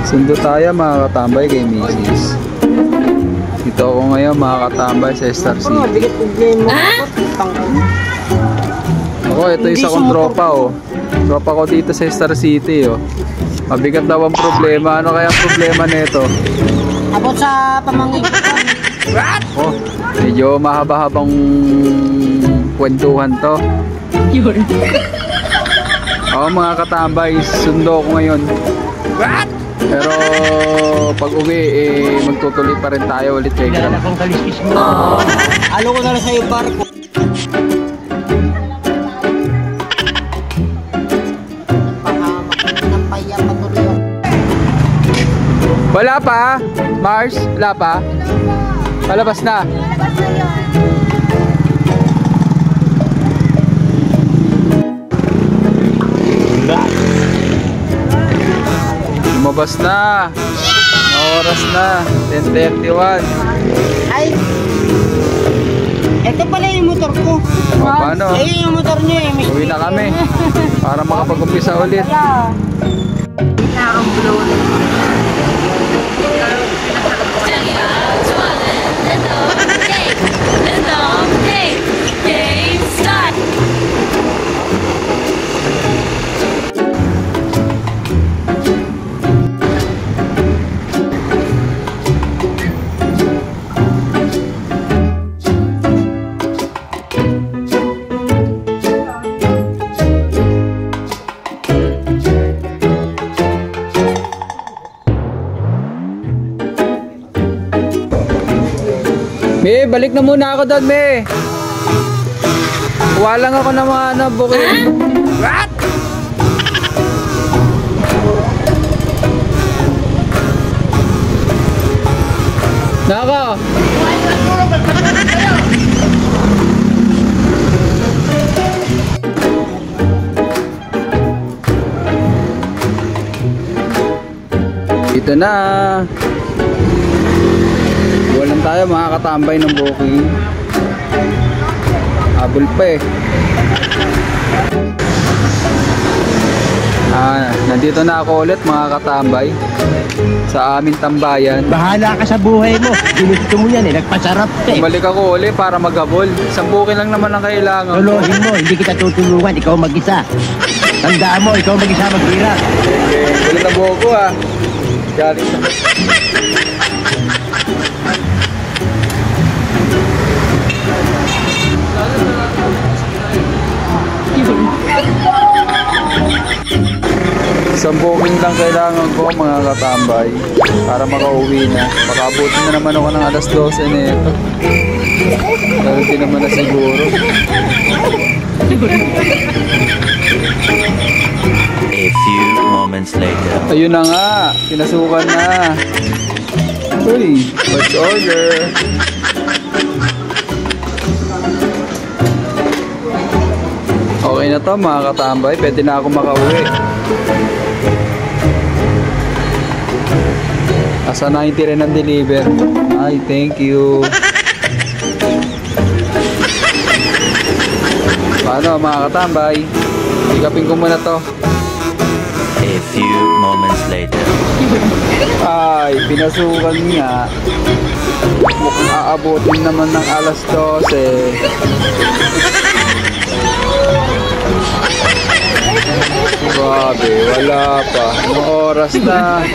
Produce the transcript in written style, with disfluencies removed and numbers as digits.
Sundo tayo mga katambay kay Mrs. Dito ako ngayon mga katambay sa Star City. Ako, ito isa kong tropa oh. Tropa ko dito sa Star City oh. Mabigat daw ang problema. Ano kaya ang problema nito? Abot sa pamangkin. Oh, medyo mahaba-habang kwentuhan to. Oo mga katambay, sundo ko ngayon. Pero pag uwi magtutuloy pa rin tayo ulit kay Grab. Alo ko na lang sa'yo barko. Wala pa? Mars? Wala pa? Palabas na? Lumabas na. Oras na. 10:31. Ay! Ito pala yung motor ko. O, paano? Ayun yung motor niyo eh. Uwi na kami. Para makapag-umpisa ulit. Me, balik na muna ako doon, Me. Kuha lang ako ng mga booking. What? Nako. Ito na. Walang tayo mga katambay ng booking. Habol pa eh. Nandito na ako ulit mga katambay sa aming tambayan. Bahala ka sa buhay mo. Ginusto mo yan eh. Nagpasarap ka eh. Bumalik ako ulit para maghabol. Isang booking lang naman ang kailangan. Lolohin mo. Hindi kita tutulungan. Ikaw mag-isa. Tandaan mo. Ikaw mag-isa maghirap. Okay. Ulit na buko ha. Galing na. Isang booking lang kailangan ko mga katambay para makauwi na. Makabuti na naman ako ng alas 12 nito. Pero hindi naman na siguro. A few moments later. Ayun na nga, pinasukan na. Uy, what's order? Okay na to mga katambay, pwede na ako makauwi. Asa 90 rin ang deliver. Ay, thank you. Paano mga katambay? Ikapin ko muna to. A few moments later. Ay, pinasukan nga. Mukhang aabutin naman ng alas 12. Grabe, wala pa. Anong oras na?